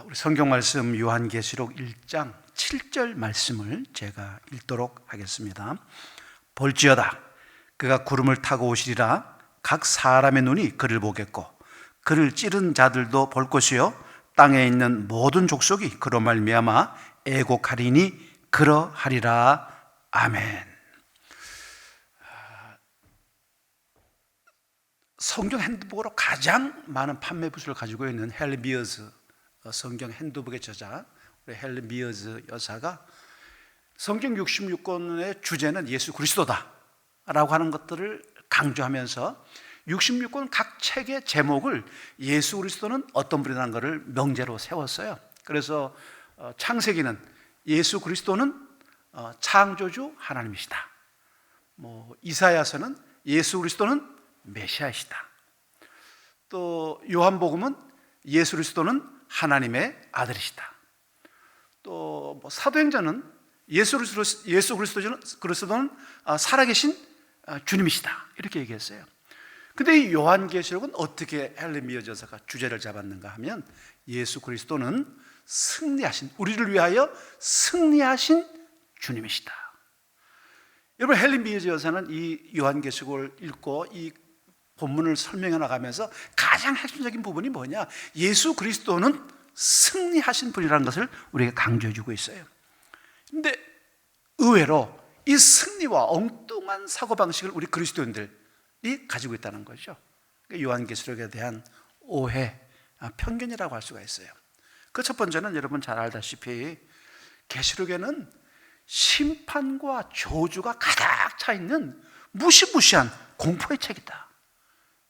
우리 성경 말씀 요한계시록 1장 7절 말씀을 제가 읽도록 하겠습니다. 볼지어다 그가 구름을 타고 오시리라. 각 사람의 눈이 그를 보겠고 그를 찌른 자들도 볼 것이요 땅에 있는 모든 족속이 그로 말미암아 애곡하리니 그러하리라. 아멘. 성경 핸드북으로 가장 많은 판매 부수를 가지고 있는 헬리 미어즈 성경 핸드북의 저자 우리 헬리 미어즈 여사가 성경 66권의 주제는 예수 그리스도다 라고 하는 것들을 강조하면서 66권 각 책의 제목을 예수 그리스도는 어떤 분이라는 것을 명제로 세웠어요. 그래서 창세기는 예수 그리스도는 창조주 하나님이시다. 이사야서는 예수 그리스도는 메시아이시다. 또 요한복음은 예수 그리스도는 하나님의 아들이시다. 또 사도행전은 예수 그리스도는 살아계신 주님이시다. 이렇게 얘기했어요. 근데 이 요한계시록은 어떻게 헬렌 미어 저자가 주제를 잡았는가 하면 예수 그리스도는 승리하신, 우리를 위하여 승리하신 주님이시다. 여러분, 헬렌 미어 저자는 이 요한계시록을 읽고 이 본문을 설명해 나가면서 가장 핵심적인 부분이 뭐냐? 예수 그리스도는 승리하신 분이라는 것을 우리에게 강조해 주고 있어요. 그런데 의외로 이 승리와 엉뚱한 사고방식을 우리 그리스도인들이 가지고 있다는 거죠. 요한계시록에 대한 오해, 편견이라고 할 수가 있어요. 그 첫 번째는 여러분 잘 알다시피 계시록에는 심판과 저주가 가득 차 있는 무시무시한 공포의 책이다.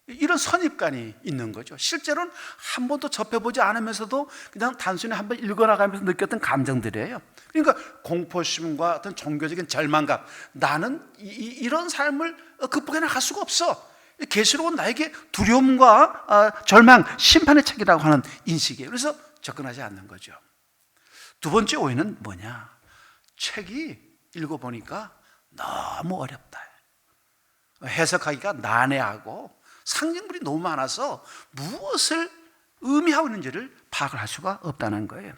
이런 선입관이 있는 거죠. 실제로는 한 번도 접해보지 않으면서도 그냥 단순히 한번 읽어나가면서 느꼈던 감정들이에요. 그러니까 공포심과 어떤 종교적인 절망감, 나는 이런 삶을 극복해 나갈 수가 없어. 계시록은 나에게 두려움과 절망, 심판의 책이라고 하는 인식이에요. 그래서 접근하지 않는 거죠. 두 번째 오해는 뭐냐? 책이 읽어보니까 너무 어렵다. 해석하기가 난해하고 상징물이 너무 많아서 무엇을 의미하고 있는지를 파악을 할 수가 없다는 거예요.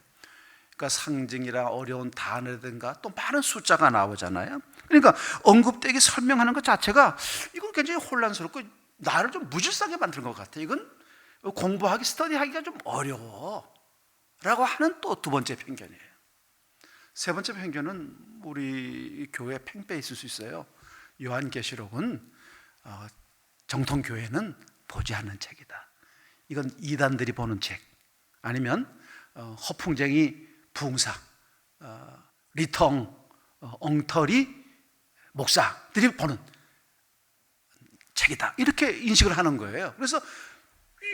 그러니까 상징이라 어려운 단어라든가 또 많은 숫자가 나오잖아요. 그러니까 언급되기 설명하는 것 자체가 이건 굉장히 혼란스럽고 나를 좀 무질서하게 만드는 것 같아요. 이건 공부하기, 스터디하기가 좀 어려워 라고 하는 또 두 번째 편견이에요. 세 번째 편견은 우리 교회 팽배해 있을 수 있어요. 요한계시록은 정통교회는 보지 않는 책이다. 이건 이단들이 보는 책, 아니면 허풍쟁이 부흥사, 리통, 엉터리 목사들이 보는 책이다. 이렇게 인식을 하는 거예요. 그래서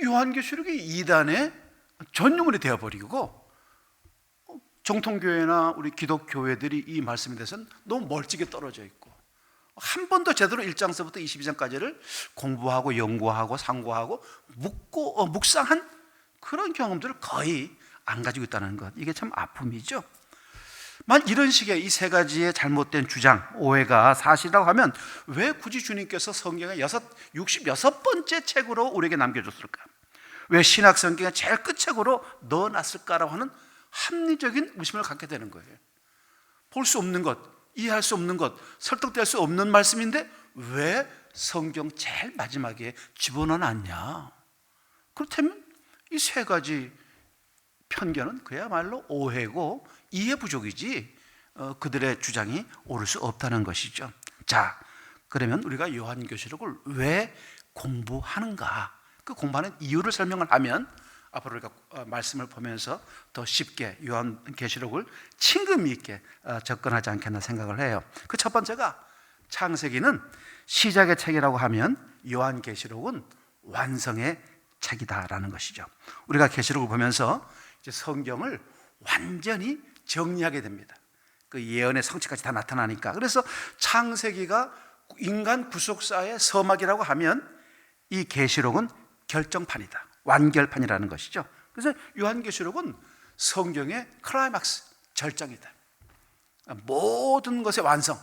요한계시록이 이단의 전유물이 되어버리고 정통교회나 우리 기독교회들이 이 말씀에 대해서는 너무 멀찍이 떨어져 있고 한 번도 제대로 1장서부터 22장까지를 공부하고 연구하고 상고하고 묵상한 그런 경험들을 거의 안 가지고 있다는 것, 이게 참 아픔이죠. 만 이런 식의 이 세 가지의 잘못된 주장, 오해가 사실이라고 하면 왜 굳이 주님께서 성경의 66번째 책으로 우리에게 남겨줬을까? 왜 신약 성경의 제일 끝책으로 넣어놨을까라고 하는 합리적인 의심을 갖게 되는 거예요. 볼 수 없는 것, 이해할 수 없는 것, 설득될 수 없는 말씀인데 왜 성경 제일 마지막에 집어넣어놨냐? 그렇다면 이 세 가지 편견은 그야말로 오해고 이해 부족이지 그들의 주장이 옳을 수 없다는 것이죠. 자, 그러면 우리가 요한계시록을 왜 공부하는가? 그 공부하는 이유를 설명을 하면 앞으로 우리가 말씀을 보면서 더 쉽게 요한계시록을 친근미 있게 접근하지 않겠나 생각을 해요. 그 첫 번째가 창세기는 시작의 책이라고 하면 요한계시록은 완성의 책이다라는 것이죠. 우리가 계시록을 보면서 이제 성경을 완전히 정리하게 됩니다. 그 예언의 성취까지 다 나타나니까. 그래서 창세기가 인간 구속사의 서막이라고 하면 이 계시록은 결정판이다, 완결판이라는 것이죠. 그래서 요한계시록은 성경의 클라이막스, 절정이다. 모든 것의 완성,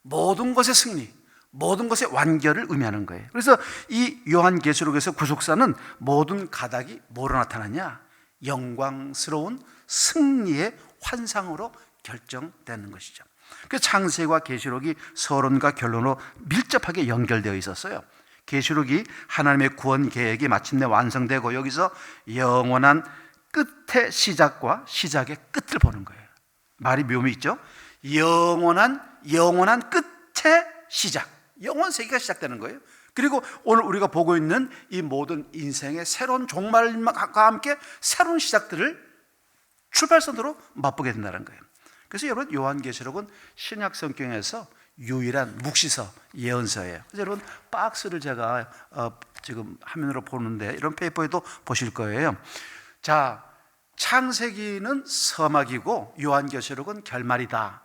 모든 것의 승리, 모든 것의 완결을 의미하는 거예요. 그래서 이 요한계시록에서 구속사는 모든 가닥이 뭐로 나타나냐? 영광스러운 승리의 환상으로 결정되는 것이죠. 그 창세기와 계시록이 서론과 결론으로 밀접하게 연결되어 있었어요. 계시록이 하나님의 구원 계획이 마침내 완성되고 여기서 영원한 끝의 시작과 시작의 끝을 보는 거예요. 말이 묘미 있죠? 영원한 끝의 시작, 영원 세계가 시작되는 거예요. 그리고 오늘 우리가 보고 있는 이 모든 인생의 새로운 종말과 함께 새로운 시작들을 출발선으로 맛보게 된다는 거예요. 그래서 여러분, 요한계시록은 신약 성경에서 유일한 묵시서, 예언서예요. 그래서 여러분, 박스를 제가 지금 화면으로 보는데 이런 페이퍼에도 보실 거예요. 자, 창세기는 서막이고 요한계시록은 결말이다.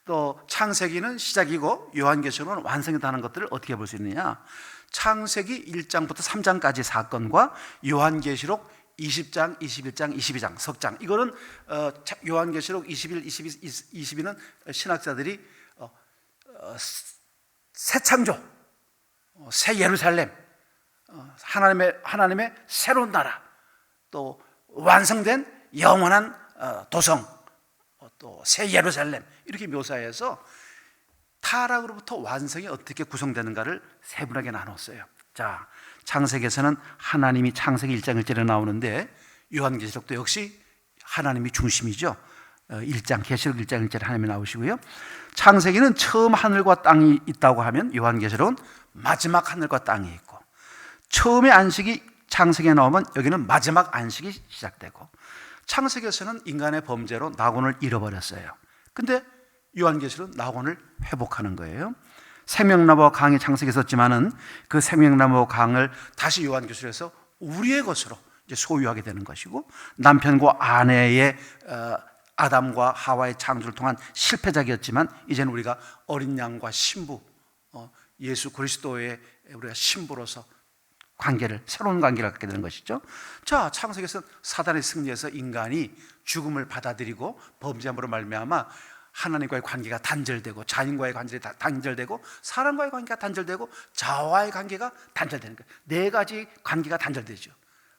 또 창세기는 시작이고 요한계시록은 완성이다는 것들을 어떻게 볼 수 있느냐? 창세기 1장부터 3장까지 사건과 요한계시록 20장, 21장, 22장 석장, 이거는 요한계시록 21, 22는 신학자들이 새 창조, 새 예루살렘, 하나님의 새로운 나라, 또 완성된 영원한 도성, 또 새 예루살렘, 이렇게 묘사해서 타락으로부터 완성이 어떻게 구성되는가를 세분하게 나눴어요. 자, 창세기에서는 하나님이 창세기 1장 1절에 나오는데 요한계시록도 역시 하나님이 중심이죠. 1장, 계시록 1장 1절에 하나님이 나오시고요. 창세기는 처음 하늘과 땅이 있다고 하면 요한계시록은 마지막 하늘과 땅이 있고, 처음의 안식이 창세기에 나오면 여기는 마지막 안식이 시작되고, 창세기에서는 인간의 범죄로 낙원을 잃어버렸어요. 근데 요한계시록은 낙원을 회복하는 거예요. 생명나무와 강이 창세기에 있었지만은 그 생명나무와 강을 다시 요한계시록에서 우리의 것으로 이제 소유하게 되는 것이고, 남편과 아내의 아담과 하와의 창조를 통한 실패작이었지만 이제는 우리가 어린 양과 신부, 예수 그리스도의 우리가 신부로서 새로운 관계를 갖게 되는 것이죠. 자, 창세기에서 사단의 승리에서 인간이 죽음을 받아들이고 범죄함으로 말미암아 하나님과의 관계가 단절되고, 자인과의 관계가 단절되고, 사람과의 관계가 단절되고, 자와의 관계가 단절되는 거예요. 네 가지 관계가 단절되죠.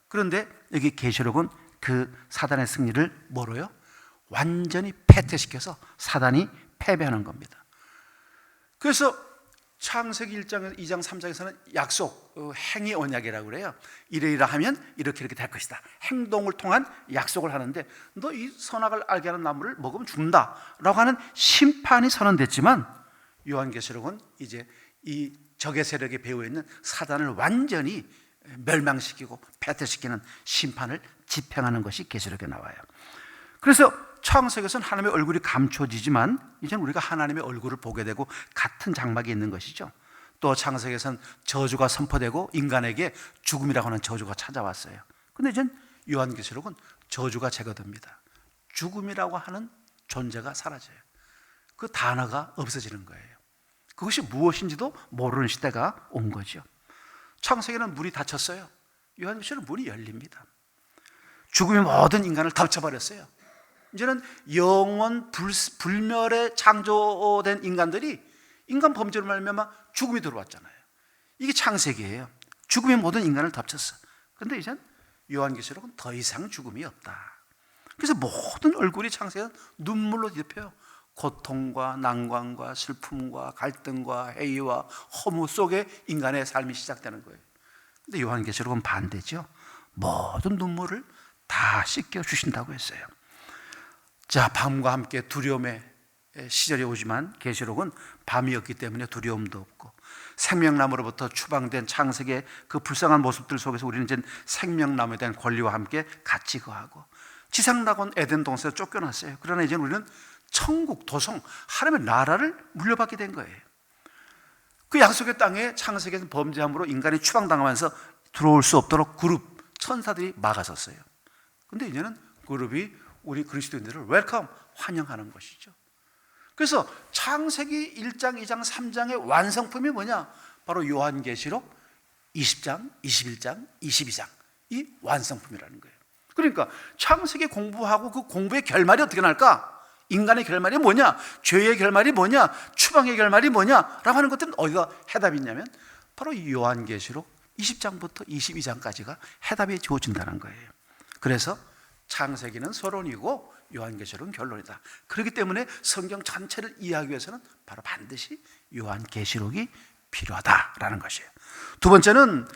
그런데 여기 계시록은 그 사단의 승리를 뭐로요? 완전히 패퇴시켜서 사단이 패배하는 겁니다. 그래서 창세기 1장, 2장, 3장에서는 약속, 행위 언약이라고 그래요. 이래이래 하면 이렇게 될 것이다. 행동을 통한 약속을 하는데, 너 이 선악을 알게 하는 나무를 먹으면 죽는다 라고 하는 심판이 선언됐지만, 요한계시록은 이제 이 적의 세력에 배후에 있는 사단을 완전히 멸망시키고 패퇴시키는 심판을 집행하는 것이 계시록에 나와요. 그래서 창세기에서는 하나님의 얼굴이 감춰지지만 이제는 우리가 하나님의 얼굴을 보게 되고 같은 장막이 있는 것이죠. 또 창세기에서는 저주가 선포되고 인간에게 죽음이라고 하는 저주가 찾아왔어요. 근데 이제는 요한계시록은 저주가 제거됩니다. 죽음이라고 하는 존재가 사라져요. 그 단어가 없어지는 거예요. 그것이 무엇인지도 모르는 시대가 온 거죠. 창세기는 문이 닫혔어요. 요한계시록은 문이 열립니다. 죽음이 모든 인간을 덮쳐버렸어요. 이제는 영원 불멸의 창조된 인간들이 인간 범죄로 말미암아 죽음이 들어왔잖아요. 이게 창세기예요. 죽음이 모든 인간을 덮쳤어. 그런데 이제는 요한계시록은 더 이상 죽음이 없다. 그래서 모든 얼굴이 창세기는 눈물로 뒤덮여요. 고통과 난관과 슬픔과 갈등과 해이와 허무 속에 인간의 삶이 시작되는 거예요. 그런데 요한계시록은 반대죠. 모든 눈물을 다 씻겨주신다고 했어요. 자, 밤과 함께 두려움의 시절이 오지만 계시록은 밤이었기 때문에 두려움도 없고, 생명나무로부터 추방된 창세기의 그 불쌍한 모습들 속에서 우리는 이제 생명나무에 대한 권리와 함께 같이 거하고, 지상낙원 에덴 동산에서 쫓겨났어요. 그러나 이제 우리는 천국, 도성, 하나님의 나라를 물려받게 된 거예요. 그 약속의 땅에 창세기에서 범죄함으로 인간이 추방당하면서 들어올 수 없도록 그룹 천사들이 막아섰어요. 그런데 이제는 그룹이 우리 그리스도인들을 웰컴, 환영하는 것이죠. 그래서 창세기 1장, 2장, 3장의 완성품이 뭐냐? 바로 요한계시록 20장, 21장, 22장, 이 완성품이라는 거예요. 그러니까 창세기 공부하고 그 공부의 결말이 어떻게 날까? 인간의 결말이 뭐냐? 죄의 결말이 뭐냐? 추방의 결말이 뭐냐? 라고 하는 것들은 어디가 해답이 있냐면 바로 요한계시록 20장부터 22장까지가 해답이 주어진다는 거예요. 그래서 창세기는 서론이고 요한계시록은 결론이다. 그렇기 때문에 성경 전체를 이해하기 위해서는 바로 반드시 요한계시록이 필요하다라는 것이에요. 두 번째는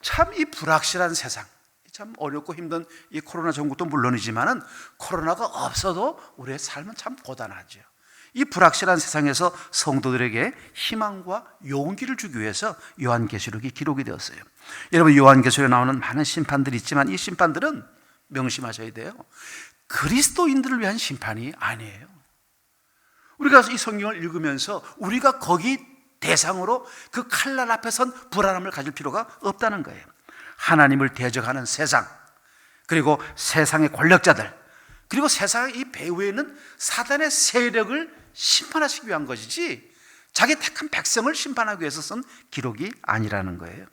참 이 불확실한 세상, 참 어렵고 힘든 이 코로나 전국도 물론이지만은 코로나가 없어도 우리의 삶은 참 고단하죠. 이 불확실한 세상에서 성도들에게 희망과 용기를 주기 위해서 요한계시록이 기록이 되었어요. 여러분, 요한계시록에 나오는 많은 심판들이 있지만 이 심판들은 명심하셔야 돼요. 그리스도인들을 위한 심판이 아니에요. 우리가 이 성경을 읽으면서 우리가 거기 대상으로 그 칼날 앞에 선 불안함을 가질 필요가 없다는 거예요. 하나님을 대적하는 세상, 그리고 세상의 권력자들, 그리고 세상의 이 배후에 있는 사단의 세력을 심판하시기 위한 것이지 자기 택한 백성을 심판하기 위해서 쓴 기록이 아니라는 거예요.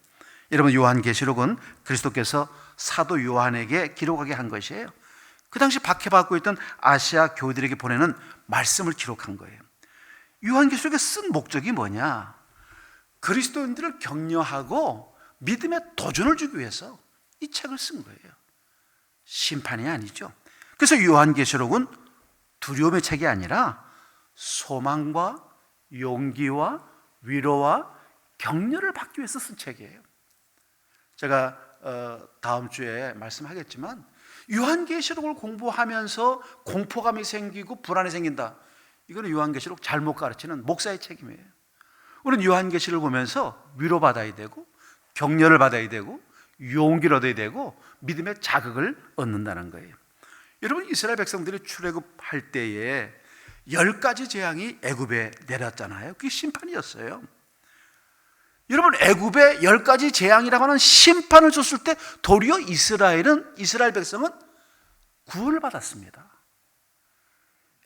여러분, 요한계시록은 그리스도께서 사도 요한에게 기록하게 한 것이에요. 그 당시 박해받고 있던 아시아 교회들에게 보내는 말씀을 기록한 거예요. 요한계시록에 쓴 목적이 뭐냐? 그리스도인들을 격려하고 믿음의 도전을 주기 위해서 이 책을 쓴 거예요. 심판이 아니죠. 그래서 요한계시록은 두려움의 책이 아니라 소망과 용기와 위로와 격려를 받기 위해서 쓴 책이에요. 제가 다음 주에 말씀하겠지만 요한계시록을 공부하면서 공포감이 생기고 불안이 생긴다, 이거는 요한계시록 잘못 가르치는 목사의 책임이에요. 우리는 요한계시록을 보면서 위로받아야 되고 격려를 받아야 되고 용기를 얻어야 되고 믿음의 자극을 얻는다는 거예요. 여러분, 이스라엘 백성들이 출애굽할 때에 10가지 재앙이 애굽에 내렸잖아요. 그게 심판이었어요. 여러분, 애굽에 10가지 재앙이라고 하는 심판을 줬을 때 도리어 이스라엘 백성은 구원을 받았습니다.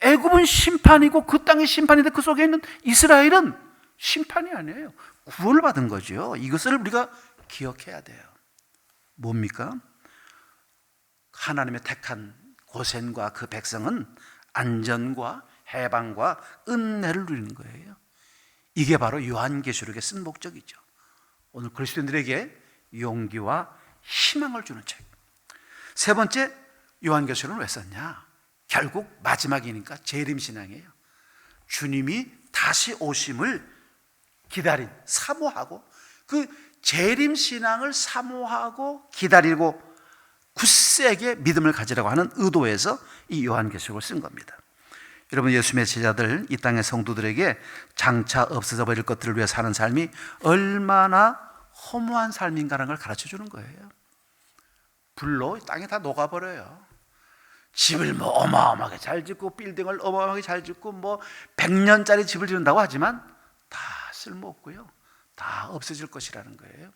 애굽은 심판이고 그 땅이 심판인데 그 속에 있는 이스라엘은 심판이 아니에요. 구원을 받은 거죠. 이것을 우리가 기억해야 돼요. 뭡니까? 하나님의 택한 고센과 그 백성은 안전과 해방과 은혜를 누리는 거예요. 이게 바로 요한계시록에 쓴 목적이죠. 오늘 그리스도인들에게 용기와 희망을 주는 책. 세 번째, 요한계시록을 왜 썼냐? 결국 마지막이니까 재림신앙이에요. 주님이 다시 오심을 기다린, 사모하고 그 재림신앙을 사모하고 기다리고 굳세게 믿음을 가지라고 하는 의도에서 이 요한계시록을 쓴 겁니다. 여러분, 예수님의 제자들, 이 땅의 성도들에게 장차 없어져 버릴 것들을 위해 사는 삶이 얼마나 허무한 삶인가라는 걸 가르쳐 주는 거예요. 불로 땅에 다 녹아버려요. 집을 뭐 어마어마하게 잘 짓고 빌딩을 어마어마하게 잘 짓고 뭐 100년짜리 집을 짓는다고 하지만 다 쓸모없고요, 다 없어질 것이라는 거예요.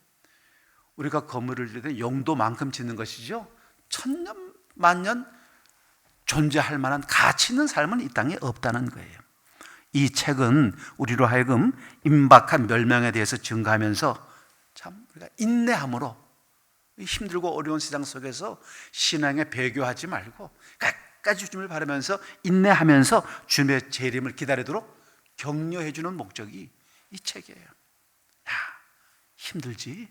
우리가 건물을 짓을 때 용도만큼 짓는 것이죠, 천년 만년 존재할 만한 가치 있는 삶은 이 땅에 없다는 거예요. 이 책은 우리로 하여금 임박한 멸망에 대해서 증가하면서 참 우리가 인내함으로 힘들고 어려운 세상 속에서 신앙에 배교하지 말고 끝까지 주님을 바라면서 인내하면서 주님의 재림을 기다리도록 격려해 주는 목적이 이 책이에요. 야, 힘들지?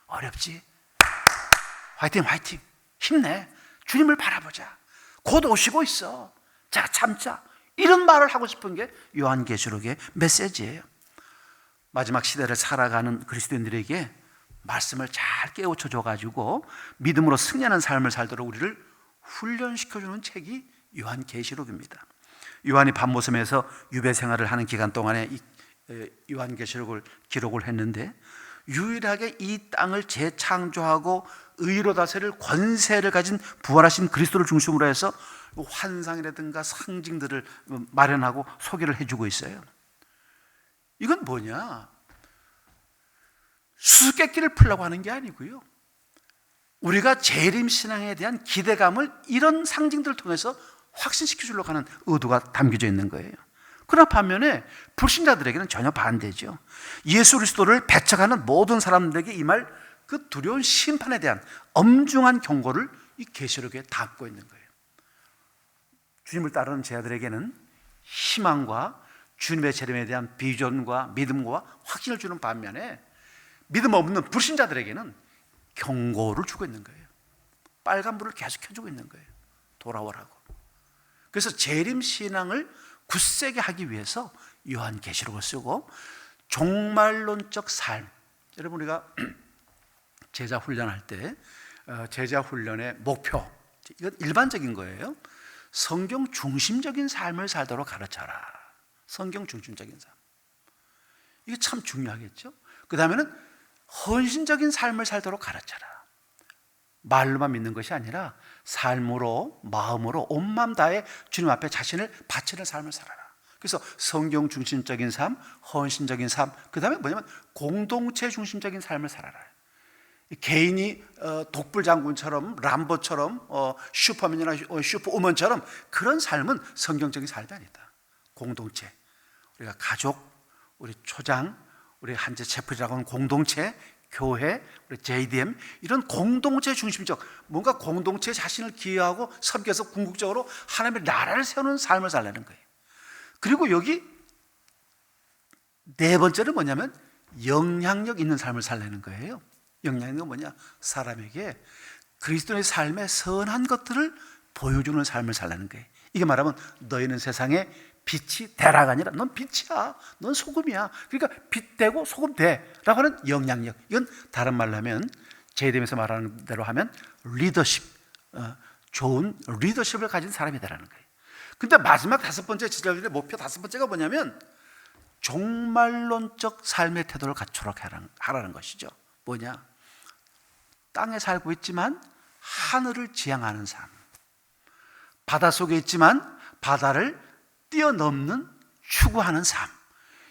어렵지? 화이팅 화이팅! 힘내! 주님을 바라보자! 곧 오시고 있어. 자, 참자. 이런 말을 하고 싶은 게 요한계시록의 메시지예요. 마지막 시대를 살아가는 그리스도인들에게 말씀을 잘 깨우쳐 줘가지고 믿음으로 승리하는 삶을 살도록 우리를 훈련시켜주는 책이 요한계시록입니다. 요한이 밤모섬에서 유배 생활을 하는 기간 동안에 이 요한계시록을 기록을 했는데, 유일하게 이 땅을 재창조하고 의로 다스릴 권세를 가진 부활하신 그리스도를 중심으로 해서 환상이라든가 상징들을 마련하고 소개를 해주고 있어요. 이건 뭐냐? 수수께끼를 풀려고 하는 게 아니고요, 우리가 재림신앙에 대한 기대감을 이런 상징들을 통해서 확신시켜 주려고 하는 의도가 담겨져 있는 거예요. 그러나 반면에 불신자들에게는 전혀 반대죠. 예수 그리스도를 배척하는 모든 사람들에게 임할 그 두려운 심판에 대한 엄중한 경고를 이 계시록에 담고 있는 거예요. 주님을 따르는 제자들에게는 희망과 주님의 재림에 대한 비전과 믿음과 확신을 주는 반면에 믿음 없는 불신자들에게는 경고를 주고 있는 거예요. 빨간불을 계속 켜주고 있는 거예요. 돌아오라고. 그래서 재림 신앙을 굳세게 하기 위해서 요한계시록을 쓰고 종말론적 삶. 여러분 우리가 제자 훈련할 때 제자 훈련의 목표, 이건 일반적인 거예요. 성경 중심적인 삶을 살도록 가르쳐라. 성경 중심적인 삶. 이게 참 중요하겠죠. 그 다음에는 헌신적인 삶을 살도록 가르쳐라. 말로만 믿는 것이 아니라 삶으로, 마음으로 온 마음 다해 주님 앞에 자신을 바치는 삶을 살아라. 그래서 성경 중심적인 삶, 헌신적인 삶, 그 다음에 뭐냐면 공동체 중심적인 삶을 살아라. 개인이 독불장군처럼, 람보처럼, 슈퍼맨이나 슈퍼우먼처럼 그런 삶은 성경적인 삶이 아니다. 공동체, 우리가 가족, 우리 초장, 우리 한제 채플이라고 하는 공동체, 교회, 우리 JDM, 이런 공동체 중심적, 뭔가 공동체에 자신을 기여하고 섬겨서 궁극적으로 하나님의 나라를 세우는 삶을 살라는 거예요. 그리고 여기 네 번째는 뭐냐면 영향력 있는 삶을 살라는 거예요. 영향력은 뭐냐? 사람에게 그리스도의 삶의 선한 것들을 보여주는 삶을 살라는 거예요. 이게 말하면 너희는 세상에 빛이 되라가 아니라 넌 빛이야, 넌 소금이야. 그러니까 빛 되고 소금 되라고 하는 영향력. 이건 다른 말로 하면 JDM에서 말하는 대로 하면 리더십, 좋은 리더십을 가진 사람이 되라는 거예요. 근데 마지막 다섯 번째 지적의 목표 다섯 번째가 뭐냐면 종말론적 삶의 태도를 갖추도록 하라는 것이죠. 뭐냐? 땅에 살고 있지만 하늘을 지향하는 삶, 바다 속에 있지만 바다를 뛰어넘는 추구하는 삶,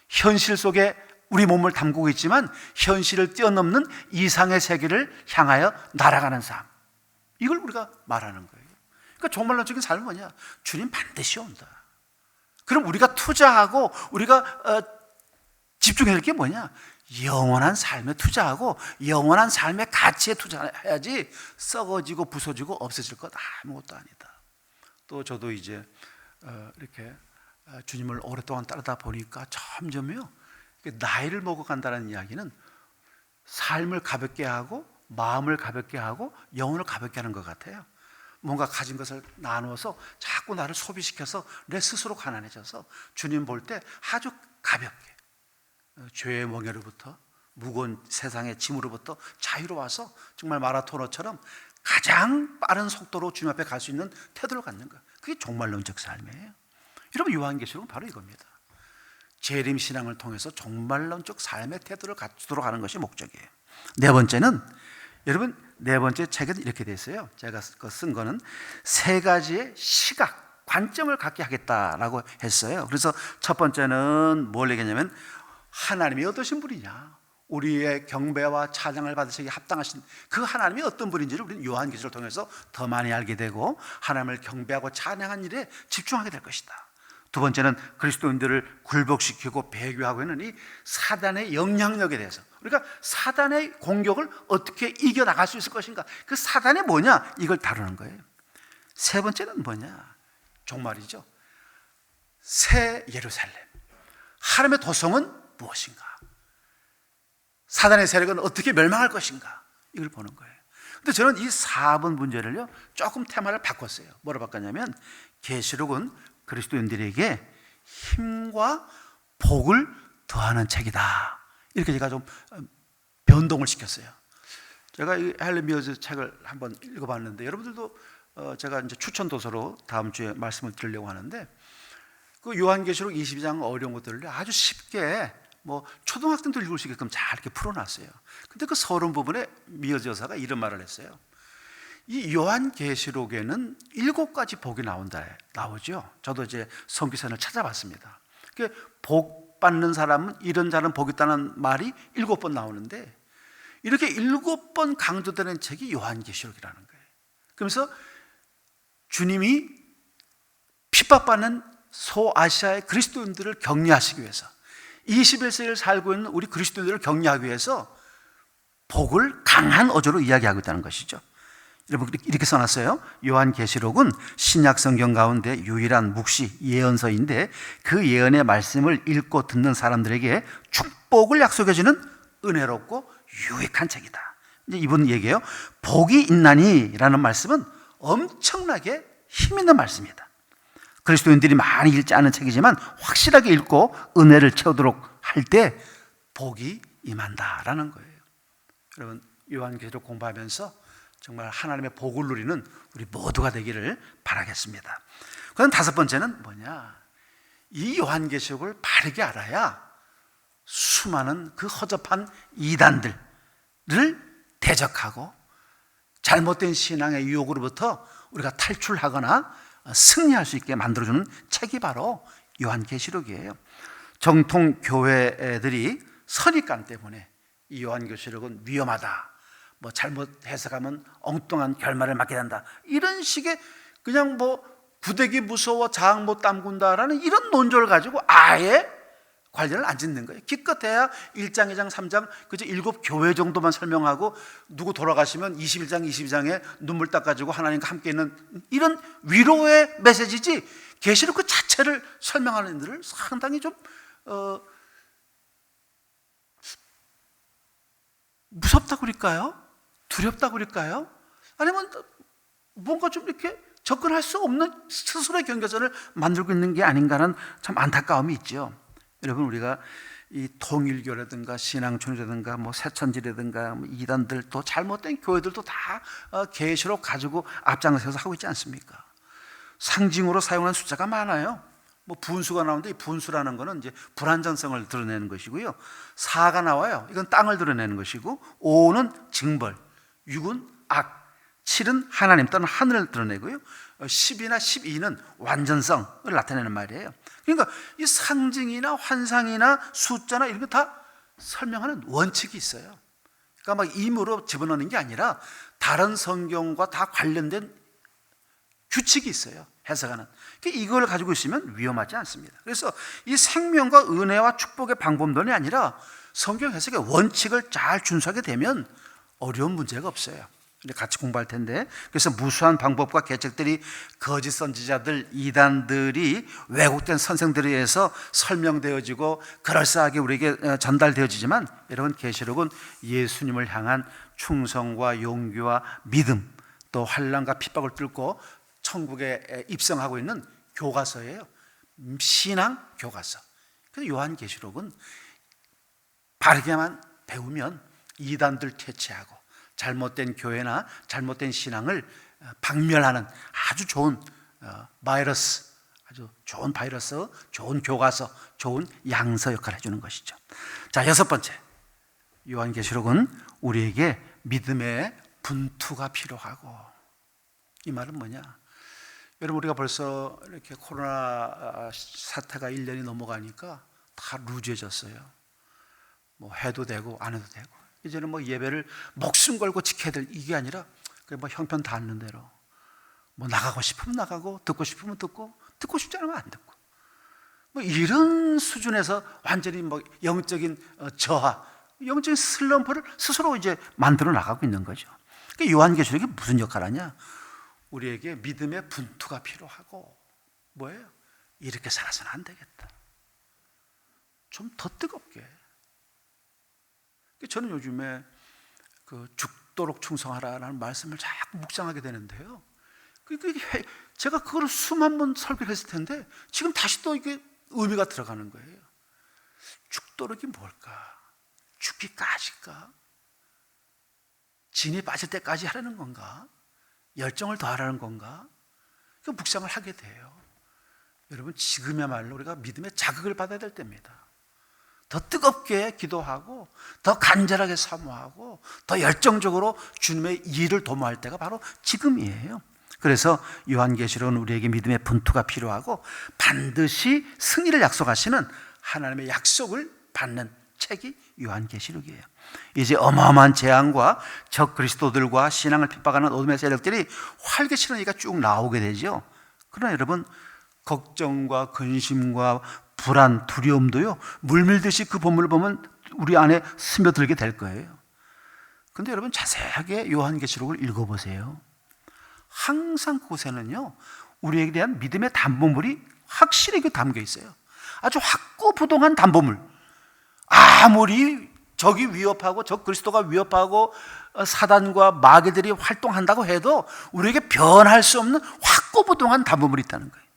현실 속에 우리 몸을 담그고 있지만 현실을 뛰어넘는 이상의 세계를 향하여 날아가는 삶, 이걸 우리가 말하는 거예요. 그러니까 종말론적인 삶은 뭐냐? 주님 반드시 온다. 그럼 우리가 투자하고 우리가 집중해야 될 게 뭐냐? 영원한 삶에 투자하고 영원한 삶의 가치에 투자해야지 썩어지고 부서지고 없어질 것 아무것도 아니다. 또 저도 이제 이렇게 주님을 오랫동안 따르다 보니까 점점요 나이를 먹어간다는 이야기는 삶을 가볍게 하고 마음을 가볍게 하고 영혼을 가볍게 하는 것 같아요. 뭔가 가진 것을 나누어서 자꾸 나를 소비시켜서 내 스스로 가난해져서 주님 볼 때 아주 가볍게 죄의 멍에로부터 무거운 세상의 짐으로부터 자유로워서 정말 마라토너처럼 가장 빠른 속도로 주님 앞에 갈 수 있는 태도를 갖는 거예요. 그게 종말론적 삶이에요. 여러분 요한계시록은 바로 이겁니다. 재림 신앙을 통해서 종말론적 삶의 태도를 갖추도록 하는 것이 목적이에요. 네 번째는 여러분 네 번째 책은 이렇게 돼 있어요. 제가 쓴 거는 세 가지의 시각, 관점을 갖게 하겠다라고 했어요. 그래서 첫 번째는 뭘 얘기했냐면 하나님이 어떠신 분이냐, 우리의 경배와 찬양을 받으시기에 합당하신 그 하나님이 어떤 분인지를 우리는 요한계시록을 통해서 더 많이 알게 되고 하나님을 경배하고 찬양한 일에 집중하게 될 것이다. 두 번째는 그리스도인들을 굴복시키고 배교하고 있는 이 사단의 영향력에 대해서 우리가 사단의 공격을 어떻게 이겨나갈 수 있을 것인가, 그 사단이 뭐냐, 이걸 다루는 거예요. 세 번째는 뭐냐, 종말이죠. 새 예루살렘, 하나님의 도성은 무엇인가, 사단의 세력은 어떻게 멸망할 것인가, 이걸 보는 거예요. 근데 저는 이 4번 문제를요 조금 테마를 바꿨어요. 뭐로 바꿨냐면 계시록은 그리스도인들에게 힘과 복을 더하는 책이다, 이렇게 제가 좀 변동을 시켰어요. 제가 이 헬렌 미어즈 책을 한번 읽어봤는데 여러분들도 제가 이제 추천 도서로 다음 주에 말씀을 드리려고 하는데 그 요한계시록 22장 어려운 것들을 아주 쉽게 뭐 초등학생도 읽을 수 있게끔 잘 이렇게 풀어놨어요. 근데 그 서론 부분에 미어즈 여사가 이런 말을 했어요. 이 요한계시록에는 7가지 복이 나오죠. 저도 이제 성기선을 찾아봤습니다. 복 받는 사람은 이런 자는 복이 있다는 말이 7번 나오는데 이렇게 7번 강조되는 책이 요한계시록이라는 거예요. 그러면서 주님이 핍박받는 소아시아의 그리스도인들을 격려하시기 위해서 21세기를 살고 있는 우리 그리스도인들을 격려하기 위해서 복을 강한 어조로 이야기하고 있다는 것이죠. 여러분 이렇게 써놨어요. 요한계시록은 신약 성경 가운데 유일한 묵시 예언서인데 그 예언의 말씀을 읽고 듣는 사람들에게 축복을 약속해주는 은혜롭고 유익한 책이다. 이제 이분 얘기해요. 복이 있나니 라는 말씀은 엄청나게 힘 있는 말씀이다. 그리스도인들이 많이 읽지 않은 책이지만 확실하게 읽고 은혜를 채우도록 할 때 복이 임한다라는 거예요. 여러분, 요한계시록 공부하면서 정말 하나님의 복을 누리는 우리 모두가 되기를 바라겠습니다. 그럼 다섯 번째는 뭐냐? 이 요한계시록을 바르게 알아야 수많은 그 허접한 이단들을 대적하고 잘못된 신앙의 유혹으로부터 우리가 탈출하거나 승리할 수 있게 만들어주는 책이 바로 요한계시록이에요. 정통 교회들이 선입관 때문에 이 요한계시록은 위험하다, 뭐 잘못 해석하면 엉뚱한 결말을 맞게 된다, 이런 식의 그냥 뭐 구데기 무서워 자학 못 담근다라는 이런 논조를 가지고 아예 관련을 안 짓는 거예요. 기껏해야 1장, 2장, 3장 그저 7교회 정도만 설명하고 누구 돌아가시면 21장, 22장에 눈물 닦아주고 하나님과 함께 있는 이런 위로의 메시지지, 계시록 그 자체를 설명하는 일들을 상당히 좀 무섭다고 그럴까요? 두렵다고 그럴까요? 아니면 뭔가 좀 이렇게 접근할 수 없는 스스로의 경계선을 만들고 있는 게 아닌가는 참 안타까움이 있죠. 여러분, 우리가 이 통일교라든가 신앙촌이라든가 뭐 새천지라든가 뭐 이단들 또 잘못된 교회들도 다 계시록 가지고 앞장서서 하고 있지 않습니까? 상징으로 사용한 숫자가 많아요. 뭐 분수가 나오는데 이 분수라는 거는 이제 불완전성을 드러내는 것이고요. 4가 나와요. 이건 땅을 드러내는 것이고, 5는 징벌, 6은 악, 7은 하나님 또는 하늘을 드러내고요. 10이나 12는 완전성을 나타내는 말이에요. 그러니까 이 상징이나 환상이나 숫자나 이런 거 다 설명하는 원칙이 있어요. 그러니까 막 임으로 집어넣는 게 아니라 다른 성경과 다 관련된 규칙이 있어요. 해석하는. 그러니까 이걸 가지고 있으면 위험하지 않습니다. 그래서 이 생명과 은혜와 축복의 방법론이 아니라 성경 해석의 원칙을 잘 준수하게 되면 어려운 문제가 없어요. 같이 공부할 텐데, 그래서 무수한 방법과 계책들이 거짓 선지자들, 이단들이 왜곡된 선생들에 의해서 설명되어지고 그럴싸하게 우리에게 전달되어지지만, 여러분, 계시록은 예수님을 향한 충성과 용기와 믿음, 또 환난과 핍박을 뚫고 천국에 입성하고 있는 교과서예요. 신앙 교과서. 그래서 요한계시록은 바르게만 배우면 이단들 퇴치하고 잘못된 교회나 잘못된 신앙을 박멸하는 아주 좋은 바이러스, 아주 좋은 바이러스, 좋은 교과서, 좋은 양서 역할을 해주는 것이죠. 자, 여섯 번째, 요한계시록은 우리에게 믿음의 분투가 필요하고. 이 말은 뭐냐? 여러분, 우리가 벌써 이렇게 코로나 사태가 1년이 넘어가니까 다 루즈해졌어요. 뭐 해도 되고 안 해도 되고. 이제는 뭐 예배를 목숨 걸고 지켜야 될 이게 아니라 그냥 뭐 형편 닿는 대로 뭐 나가고 싶으면 나가고 듣고 싶으면 듣고 듣고 싶지 않으면 안 듣고 뭐 이런 수준에서 완전히 뭐 영적인 저하, 영적인 슬럼프를 스스로 이제 만들어 나가고 있는 거죠. 그러니까 요한계시록이 무슨 역할을 하냐? 우리에게 믿음의 분투가 필요하고, 뭐예요? 이렇게 살아서는 안 되겠다. 좀 더 뜨겁게. 저는 요즘에 그 죽도록 충성하라는 말씀을 자꾸 묵상하게 되는데요. 제가 그걸 수만 번 설교를 했을 텐데 지금 다시 또 이게 의미가 들어가는 거예요. 죽도록이 뭘까? 죽기까지일까? 진이 빠질 때까지 하라는 건가? 열정을 더하라는 건가? 그 묵상을 하게 돼요. 여러분, 지금이야말로 우리가 믿음의 자극을 받아야 될 때입니다. 더 뜨겁게 기도하고 더 간절하게 사모하고 더 열정적으로 주님의 일을 도모할 때가 바로 지금이에요. 그래서 요한계시록은 우리에게 믿음의 분투가 필요하고 반드시 승리를 약속하시는 하나님의 약속을 받는 책이 요한계시록이에요. 이제 어마어마한 재앙과 적 그리스도들과 신앙을 핍박하는 어둠의 세력들이 활개치는 쭉 나오게 되죠. 그러나 여러분, 걱정과 근심과 불안, 두려움도요, 물밀듯이 그 본문을 보면 우리 안에 스며들게 될 거예요. 그런데 여러분, 자세하게 요한계시록을 읽어보세요. 항상 그곳에는요, 우리에게 대한 믿음의 담보물이 확실하게 담겨 있어요. 아주 확고부동한 담보물. 아무리 적이 위협하고 적 그리스도가 위협하고 사단과 마귀들이 활동한다고 해도 우리에게 변할 수 없는 확고부동한 담보물이 있다는 거예요.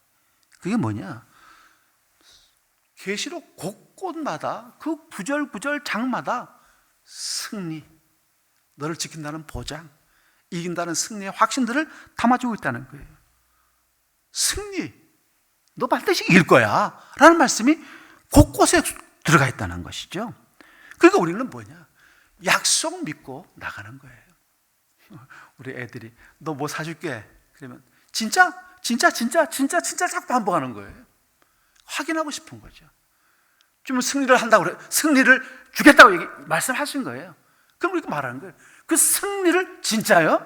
그게 뭐냐? 계시록 곳곳마다 그 구절구절 장마다 승리, 너를 지킨다는 보장, 이긴다는 승리의 확신들을 담아주고 있다는 거예요. 승리, 너 반드시 이길 거야 라는 말씀이 곳곳에 들어가 있다는 것이죠. 그러니까 우리는 뭐냐? 약속 믿고 나가는 거예요. 우리 애들이 너 뭐 사줄게 그러면 진짜 자꾸 반복하는 거예요. 확인하고 싶은 거죠. 좀 승리를 한다고 그래, 승리를 주겠다고 말씀하신 거예요. 그럼 이렇게 말하는 거예요. 그 승리를 진짜요?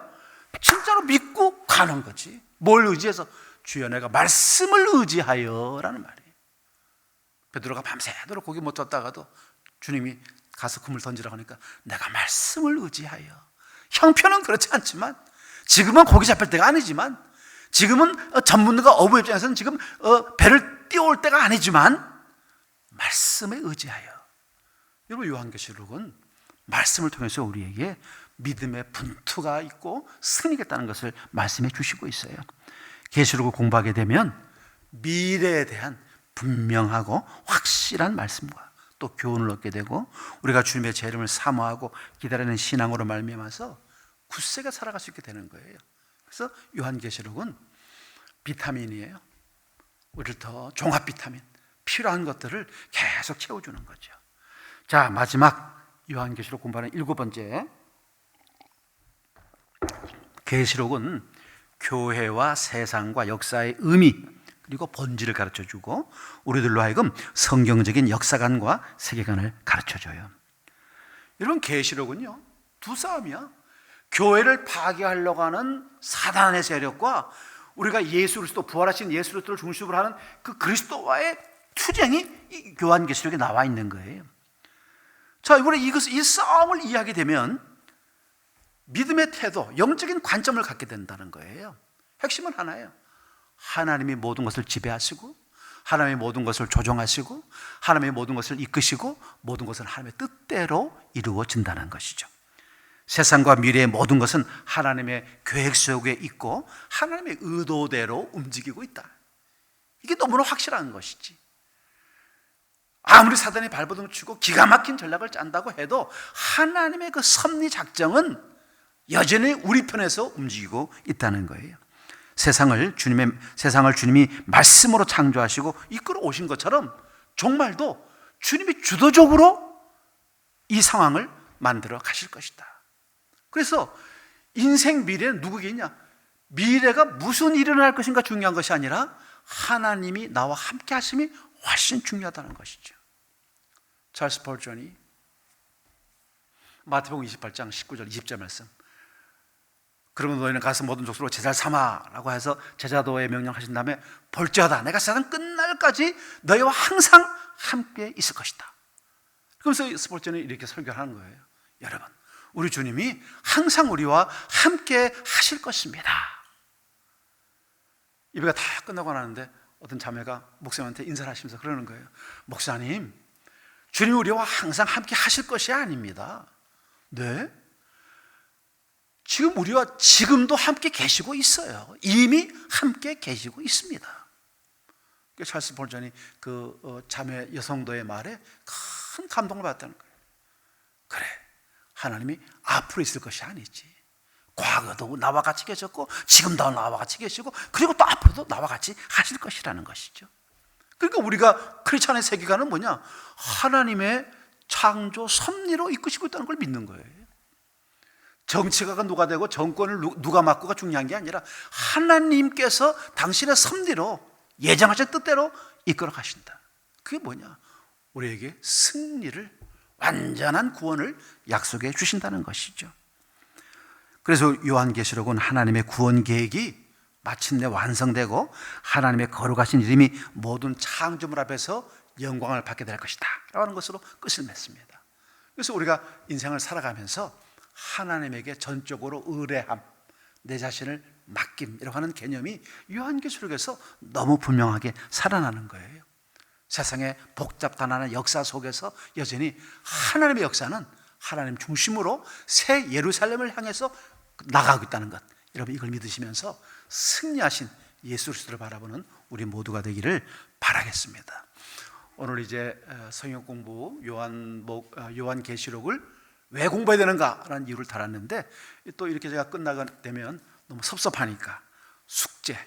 진짜로 믿고 가는 거지. 뭘 의지해서? 주여 내가 말씀을 의지하여 라는 말이에요. 베드로가 밤새도록 고기 못 줬다가도 주님이 가서 그물 던지라고 하니까 내가 말씀을 의지하여. 형편은 그렇지 않지만, 지금은 고기 잡힐 때가 아니지만, 지금은 전문가 어부 입장에서는 지금 배를 띄워올 때가 아니지만 말씀에 의지하여. 여러분, 요한계시록은 말씀을 통해서 우리에게 믿음의 분투가 있고 승리가 있다는 것을 말씀해 주시고 있어요. 계시록을 공부하게 되면 미래에 대한 분명하고 확실한 말씀과 또 교훈을 얻게 되고, 우리가 주님의 제 이름을 사모하고 기다리는 신앙으로 말미암아서 굳세게 살아갈 수 있게 되는 거예요. 그래서 요한계시록은 비타민이에요. 우리를 더 종합 비타민, 필요한 것들을 계속 채워주는 거죠. 자, 마지막 요한계시록 공부하는 7번째, 계시록은 교회와 세상과 역사의 의미 그리고 본질을 가르쳐주고 우리들로 하여금 성경적인 역사관과 세계관을 가르쳐줘요. 여러분, 계시록은요 두 싸움이야. 교회를 파괴하려고 하는 사단의 세력과 우리가 예수 그리스도, 부활하신 예수 그리스도를 중심으로 하는 그 그리스도와의 투쟁이 이 요한계시록에 나와 있는 거예요. 자, 이번에 이 싸움을 이해하게 되면 믿음의 태도, 영적인 관점을 갖게 된다는 거예요. 핵심은 하나예요. 하나님이 모든 것을 지배하시고, 하나님이 모든 것을 조종하시고, 하나님이 모든 것을 이끄시고, 모든 것은 하나님의 뜻대로 이루어진다는 것이죠. 세상과 미래의 모든 것은 하나님의 계획 속에 있고 하나님의 의도대로 움직이고 있다. 이게 너무나 확실한 것이지. 아무리 사단이 발버둥을 치고 기가 막힌 전략을 짠다고 해도 하나님의 그 섭리 작정은 여전히 우리 편에서 움직이고 있다는 거예요. 세상을 주님이 말씀으로 창조하시고 이끌어 오신 것처럼 정말도 주님이 주도적으로 이 상황을 만들어 가실 것이다. 그래서 인생 미래는 누구게 있냐? 미래가 무슨 일이 일어날 것인가 중요한 것이 아니라 하나님이 나와 함께 하심이 훨씬 중요하다는 것이죠. 찰스 스펄전이 마태복음 28장 19절 20절 말씀, 그러면 너희는 가서 모든 족속으로 제자를 삼아라고 해서 제자도의 명령하신 다음에 볼지어다 내가 세상 끝날까지 너희와 항상 함께 있을 것이다. 그러면서 스펄전이 이렇게 설교하는 거예요. 여러분, 우리 주님이 항상 우리와 함께 하실 것입니다. 예배가 다 끝나고 나는데 어떤 자매가 목사님한테 인사를 하시면서 그러는 거예요. 목사님, 주님이 우리와 항상 함께 하실 것이 아닙니다. 네? 지금 우리와 지금도 함께 계시고 있어요. 이미 함께 계시고 있습니다. 찰스 스펄전이 그 자매 여성도의 말에 큰 감동을 받았다는 거예요. 그래, 하나님이 앞으로 있을 것이 아니지. 과거도 나와 같이 계셨고 지금도 나와 같이 계시고 그리고 또 앞으로도 나와 같이 하실 것이라는 것이죠. 그러니까 우리가 크리스찬의 세계관은 뭐냐? 하나님의 창조 섭리로 이끄시고 있다는 걸 믿는 거예요. 정치가가 누가 되고 정권을 누가 맡고가 중요한 게 아니라 하나님께서 당신의 섭리로 예정하신 뜻대로 이끌어 가신다. 그게 뭐냐? 우리에게 승리를, 완전한 구원을 약속해 주신다는 것이죠. 그래서 요한계시록은 하나님의 구원 계획이 마침내 완성되고 하나님의 거룩하신 이름이 모든 창조물 앞에서 영광을 받게 될 것이다 라는 것으로 끝을 맺습니다. 그래서 우리가 인생을 살아가면서 하나님에게 전적으로 의뢰함, 내 자신을 맡김이라고 하는 개념이 요한계시록에서 너무 분명하게 살아나는 거예요. 세상의 복잡단단한 역사 속에서 여전히 하나님의 역사는 하나님 중심으로 새 예루살렘을 향해서 나가고 있다는 것, 여러분 이걸 믿으시면서 승리하신 예수 그리스도를 바라보는 우리 모두가 되기를 바라겠습니다. 오늘 이제 성경 공부 요한계시록을 왜 공부해야 되는가라는 이유를 달았는데, 또 이렇게 제가 끝나게 되면 너무 섭섭하니까 숙제,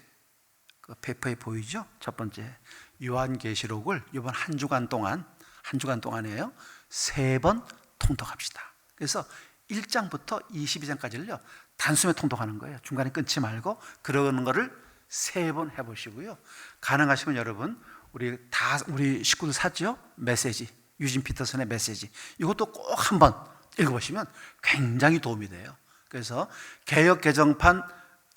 그 페이퍼에 보이죠? 첫 번째, 요한계시록을 이번 한 주간 동안이에요. 3번 통독합시다. 그래서 1장부터 22장까지를요 단숨에 통독하는 거예요. 중간에 끊지 말고 그러는 거를 3번 해보시고요. 가능하시면 여러분 우리 식구들 샀죠? 메시지, 유진 피터슨의 메시지, 이것도 꼭 한번 읽어보시면 굉장히 도움이 돼요. 그래서 개역 개정판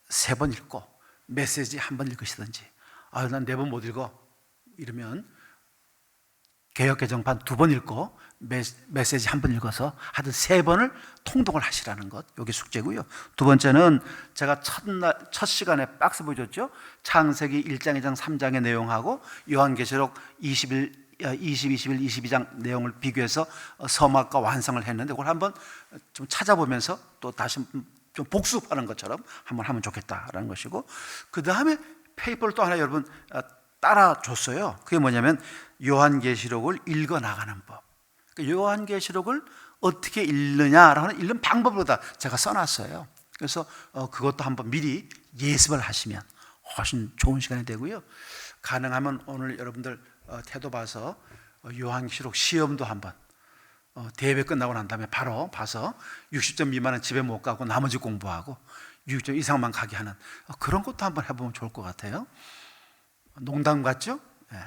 3번 읽고 메시지 한번 읽으시든지, 난 4번 못 읽어 이러면 개역 개정판 2번 읽고 메시지 한 번 읽어서 하여튼 3번을 통독을 하시라는 것, 이게 숙제고요. 두 번째는 제가 첫 시간에 박스 보여줬죠? 창세기 1장, 2장, 3장의 내용하고 요한계시록 22장 내용을 비교해서 서막과 완성을 했는데, 그걸 한번 좀 찾아보면서 또 다시 좀 복습하는 것처럼 한번 하면 좋겠다라는 것이고, 그 다음에 페이퍼를 또 하나 여러분 따라줬어요. 그게 뭐냐면 요한계시록을 읽어나가는 법. 요한계시록을 어떻게 읽느냐라는 읽는 방법으로 다 제가 써놨어요. 그래서 그것도 한번 미리 예습을 하시면 훨씬 좋은 시간이 되고요. 가능하면 오늘 여러분들 태도 봐서 요한계시록 시험도 한번 대회 끝나고 난 다음에 바로 봐서 60점 미만은 집에 못 가고 나머지 공부하고 60점 이상만 가게 하는 그런 것도 한번 해보면 좋을 것 같아요. 농담 같죠? 네.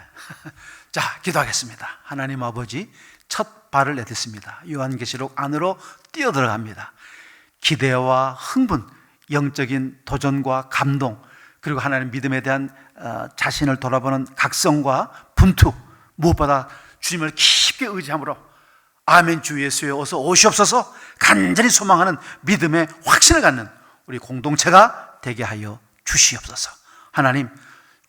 자, 기도하겠습니다. 하나님 아버지, 첫 발을 내딛습니다. 요한계시록 안으로 뛰어들어갑니다. 기대와 흥분, 영적인 도전과 감동, 그리고 하나님 믿음에 대한 자신을 돌아보는 각성과 분투, 무엇보다 주님을 깊게 의지함으로 아멘 주 예수여 어서 오시옵소서 간절히 소망하는 믿음의 확신을 갖는 우리 공동체가 되게 하여 주시옵소서. 하나님,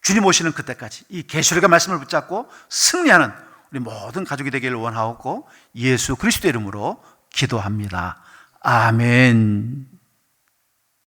주님 오시는 그때까지 이 계시록의 말씀을 붙잡고 승리하는 우리 모든 가족이 되기를 원하옵고 예수 그리스도의 이름으로 기도합니다. 아멘.